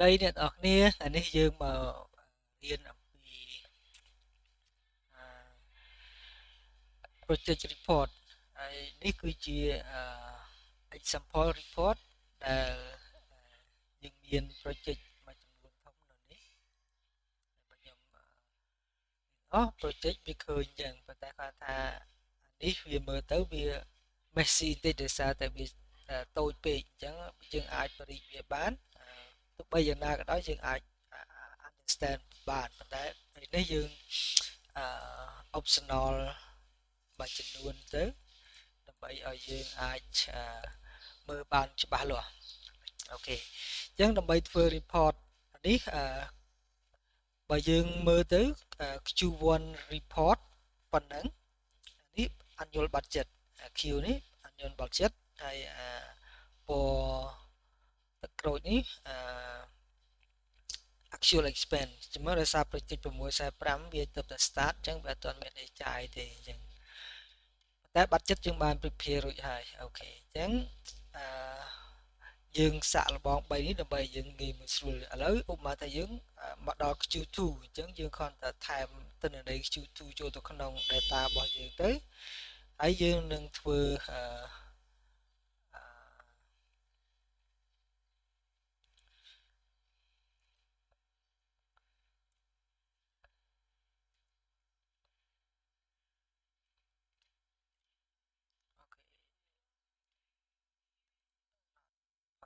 đây nè ở kia anh ấy dương mà riêng ở vì project report ហើយនេះគឺជាexample report ដែលយើងមាន project មួយចំនួនធំនៅនេះបើខ្ញុំproject វាឃើញចឹងប៉ុន្តែគាត់ថានេះវាមើលទៅវា messy តិចដោយសារតែវាតូចពេកអញ្ចឹងយើងអាចបរិយាវាបានទោះបីយ៉ាងណាក៏ដោយយើងអាច understand បានប៉ុន្តែនេះយើងអឺ optional មួយចំនួនទៅដើម្បីឲ្យយើងអាចមើលបានច្បាស់លាស់អូខេអញ្ចឹងដើម្បីធ្វើ report នេះបើយើងមើលទៅ Q1 report ប៉ុណ្ណឹងនេះ annual budget Q នេះ annual budget ហើយពណ៌ទឹកក្រូចនេះactual expense ជាមួយដោយសារ project 645វាទៅតែ start អញ្ចឹងវាអត់ទាន់មានអីចាយទេអញ្ចឹងតែ budget យើងបាន prepare រួចហើយអូខេអញ្ចឹងអឺយើងសាក់លបង3នេះដើម្បីយើងងាយមើលស្រួលឥឡូវឧបមាថាយើងមកដល់ Q2 អញ្ចឹងយើងគ្រាន់តែថែមទិន្នន័យ Q2 ចូលទៅក្នុង data របស់យើងទៅហើយយើងនឹងធ្វើ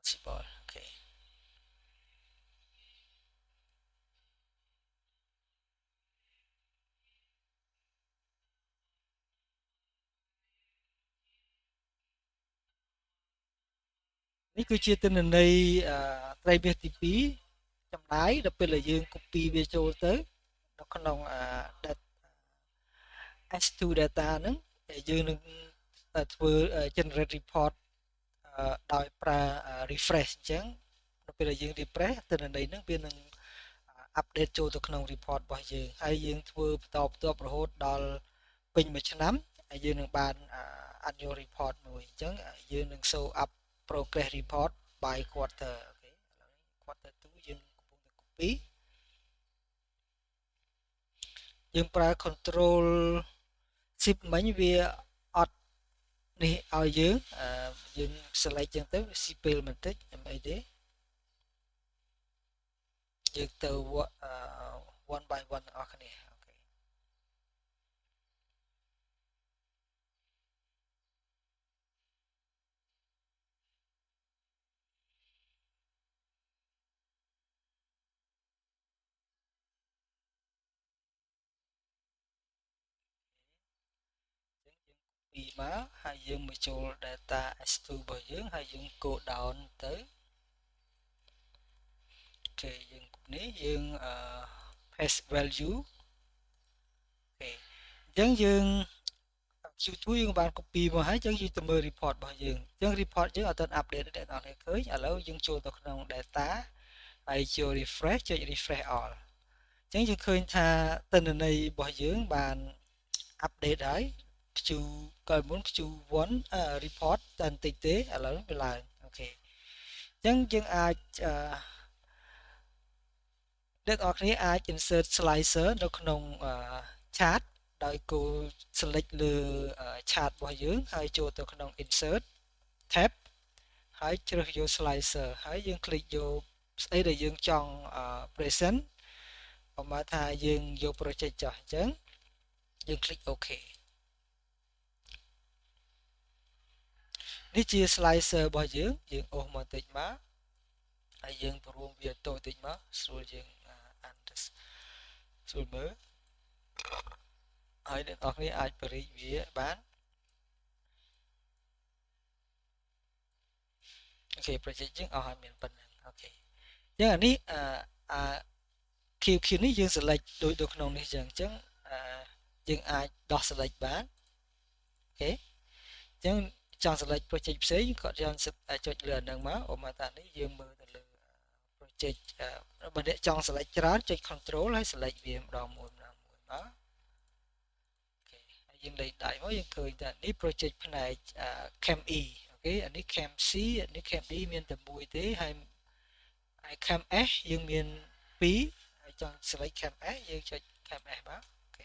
possible អូខេនេះគឺជាទិន្នន័យត្រីមាសទី2ចំណាយដល់ពេលដែលយើង copy វាចូលទៅនៅក្នុង S2 data ហ្នឹងយើងនឹងធ្វើ generate report ដោយប្រើ refresh អញ្ចឹងដល់ពេលដែលយើង refresh ទិន្នន័យហ្នឹងវានឹង update ចូលទៅក្នុង report របស់យើងហើយយើងធ្វើបន្តបន្ទាប់រហូតដល់ពេញមួយឆ្នាំហើយយើងនឹងបាន annual report មួយអញ្ចឹងយើងនឹង show up progress report by quarter អូខេឥឡូវ quarter 2យើងកំពុងតែ copy យើងប្រើ control shift មិញវាអត់នេះឲ្យយើង select ចឹងទៅវាស៊ីពេលបន្តិចអីទេយើងទៅ one by one អស់គ្នាអូខេពីមកហើយយើងមកចូល data S2 របស់យើងហើយយើង go down ទៅអូខេយើងនេះយើងpaste value អូខេអញ្ចឹងយើង Q2 យើងបាន copy មកហើយអញ្ចឹងយើងទៅមើល report របស់យើងអញ្ចឹង report យើងអត់ទាន់ update ទេអ្នកនរឃើញឥឡូវយើងចូលទៅក្នុង data ហើយចូល refresh ចុច refresh all អញ្ចឹងយើងឃើញថាទិន្នន័យរបស់យើងបាន update ហើយ Q កាលមុន Q1 report តែបន្តិចទេឥឡូវវាឡើងអូខេអញ្ចឹងយើងអាចអ្នកនរគ្នាអាច insert slicer នៅក្នុង chart ដោយគោល select លើ chart របស់យើងហើយចូលទៅក្នុង insert tab ហើយជ្រើសយក slicer ហើយយើង click យកស្អីដែលយើងចង់ present ប្រហែលថាយើងយក project ចោះអញ្ចឹងយើង click OK នេះជា slicer របស់យើងអូសមកតិចមកហើយយើងបរួមវាតូចតិចមកស្រួលយើងអានទៅស្រួលមើលហើយអ្នកនរគ្នាអាចបរិយវាបានអូខេ project យើងអស់ហើយមានប៉ុណ្្នឹងអូខេអញ្ចឹងអានេះអា QQ នេះយើង select ដូចនៅក្នុងនេះអញ្ចឹងយើងអាចដោះ select បានអូខេអញ្ចឹងចង់ select project ផ្សេងក៏យើងចុចលើអានឹងមកឧបមាថានេះយើងមើលទៅលើ project បើអ្នកចង់ select ច្រើនចុច control ហើយ select វាម្ដងមួយមកអូខេហើយយើងលេខដៃមកយើងឃើញថានេះ project ផ្នែក Chem E អូខេអានេះ Chem C អានេះ Chem D មានតែមួយទេហើយ ហើយ cam s យើងមាន2ហើយចង់ select cam s យើងចុច cam s មកអូខេ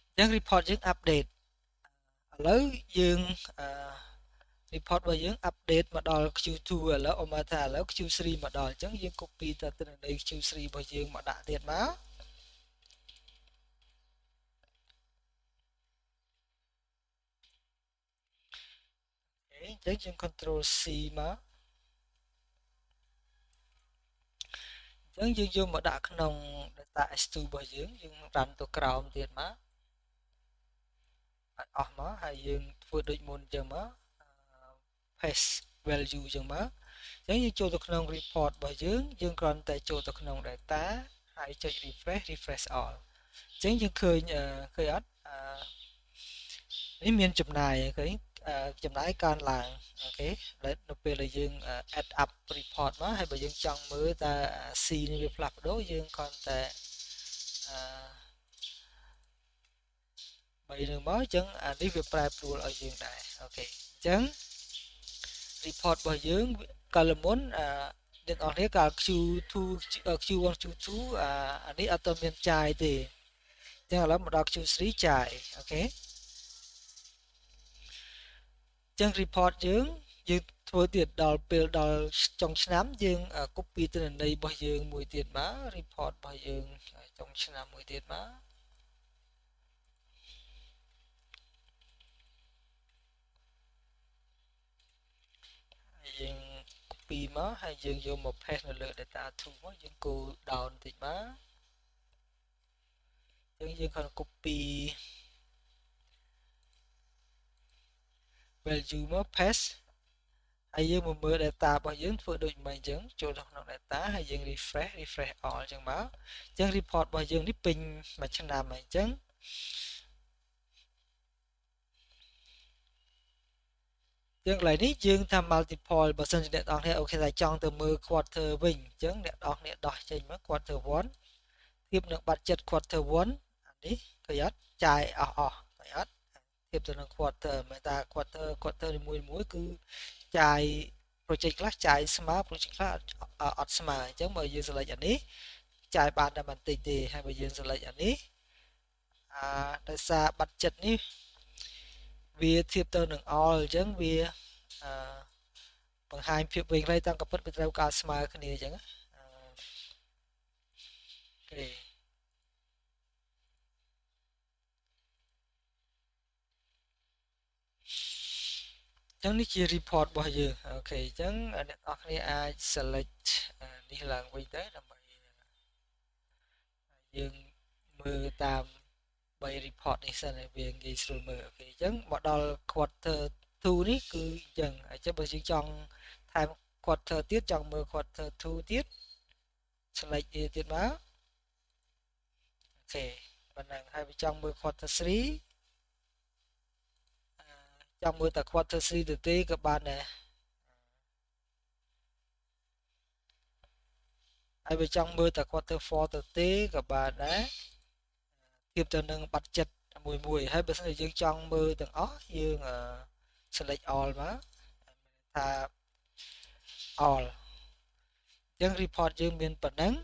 អញ្ចឹង report យើង update ឥឡូវយើងreport របស់យើង update មកដល់ Q2 ឥឡូវអមថាឥឡូវ Q3 មកដល់អញ្ចឹងយើង copy ទៅទិន្នន័យ Q3 របស់យើងមកដាក់ទៀតមកអញ្ចឹងយើង control C មកអញ្ចឹងយើងយកមកដាក់ក្នុង data S2 របស់យើង run ទៅក្រោមទៀតមកឲ្យអស់មកហើយយើងធ្វើដូចមុនអញ្ចឹងមក paste value អញ្ចឹងមកអញ្ចឹងយើងចូលទៅក្នុង report របស់យើងគ្រាន់តែចូលទៅក្នុង data ហើយចុច refresh all អញ្ចឹងយើងឃើញអត់នេះមានចំណាយឃើញចំណាយកើនឡើងអូខេនៅពេលដែលយើង add up report មកហើយបើយើងចង់មើលតើ C នេះវាផ្លាស់ប្ដូរយើងគ្រាន់តែ3នឹងមកអញ្ចឹងអានេះវាប្រែប្រួលឲ្យយើងដែរអូខេអញ្ចឹង report របស់យើងកាលមុនអ្នកនរគ្នាកាល Q2 Q1 Q2 អានេះអត់ទាន់មានចាយទេអញ្ចឹងឥឡូវមកដល់ Q3 ចាយអូខេអញ្ចឹង report យើងធ្វើទៀតដល់ពេលដល់ចុងឆ្នាំយើង copy ទិន្នន័យរបស់យើងមួយទៀតមក report របស់យើងចុងឆ្នាំមួយទៀតមកយើង copy មកហើយយើងយកមក paste នៅលើ data 2មកយើងគូ down តិចមកអញ្ចឹងយើងគ្រាន់ copy value មក paste ហើយយើងមកមើល data របស់យើងធ្វើដូចមិនអញ្ចឹងចូលទៅក្នុង data ហើយយើង refresh all អញ្ចឹងមកអញ្ចឹង report របស់យើងនេះពេញមួយឆ្នាំហើយអញ្ចឹងយើងកន្លែងនេះយើងថា multiple បើសិនជាអ្នកនរគ្នាអូខេតែចង់ទៅមើល quarter វិញអញ្ចឹងអ្នកនរគ្នាដោះចេញមក quarter 1ធៀបនឹង budget quarter 1អានេះឃើញអត់ចាយអស់ឃើញអត់ធៀបទៅនឹង quarter មិនថា quarter នីមួយគឺចាយ project ខ្លះចាយស្មើ project ខ្លះអត់ស្មើអញ្ចឹងបើយើង select អានេះចាយបានតែបន្តិចទេហើយបើយើង select អានេះដោយសារ budget នេះវាធៀបទៅនឹង all អញ្ចឹងវាបង្ហាញភាពវែងខ្លីតាមក៏ពិតវាត្រូវការស្មើគ្នាអញ្ចឹងអូខេចឹងនេះជា report របស់យើងអូខេអញ្ចឹងអ្នកនរគ្នាអាច select នេះឡើងវិញទៅដើម្បីយើងមើលតាម3 report នេះសិនឲ្យវាងាយស្រួលមើលអូខេអញ្ចឹងមកដល់ quarter 2នេះគឺអញ្ចឹងអញ្ចឹងបើយើងចង់ថែម quarter ទៀតចង់មើល quarter 2ទៀត select វាទៀតមកអូខេប៉ុណ្ណឹងហើយបើចង់មើល quarter 3ចង់មើលតែ quarter 3ទៅទេក៏បានដែរហើយបើចង់មើលតែ quarter 4ទៅទេក៏បានដែរធៀបទៅនឹង budget មួយហើយបើសិនជាយើងចង់មើលទាំងអស់យើង select all មកថា all អញ្ចឹង report យើងមានប៉ុណ្ណឹង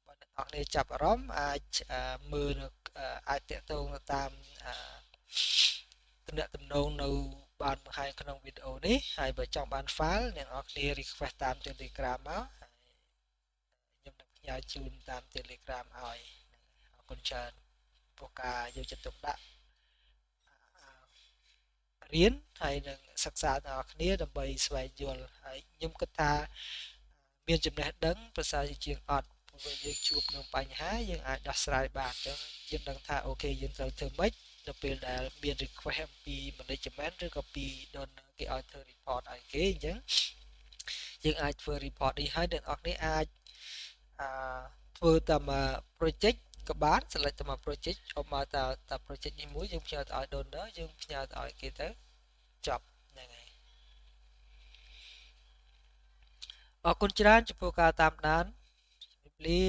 បើអ្នកនរគ្នាចាប់អារម្មណ៍អាចមើលអាចតាក់ទងទៅតាមទំនាក់ទំនងនៅបានបង្ហាញក្នុងវីដេអូនេះហើយបើចង់បាន file អ្នកនរគ្នា request តាម Telegram មកខ្ញុំនឹងផ្ញើជូនតាម Telegram ឲ្យអរគុណច្រើនព្រោះការយកចិត្តទុកដាក់រៀនហើយនឹងសិក្សាទាំងអស់គ្នាដើម្បីស្វែងយល់ហើយខ្ញុំគិតថាមានចំណេះដឹងប្រសើរជាងអត់ព្រោះយើងជួបនឹងបញ្ហាយើងអាចដោះស្រាយបានអញ្ចឹងយើងដឹងថាអូខេយើងត្រូវធ្វើម៉េចនៅពេលដែលមាន request អំពី management ឬក៏ពី donor គេឲ្យធ្វើ report ឲ្យគេអញ្ចឹងយើងអាចធ្វើ report នេះហើយអ្នកនរគ្នាអាចធ្វើតាម project ក៏បាន select តាម project ឧបមាថា project នេះមួយយើងផ្ញើទៅឲ្យ donor យើងផ្ញើទៅឲ្យគេទៅចប់ហ្នឹងហើយអរគុណច្រើនចំពោះការតាមដានជម្រាបលា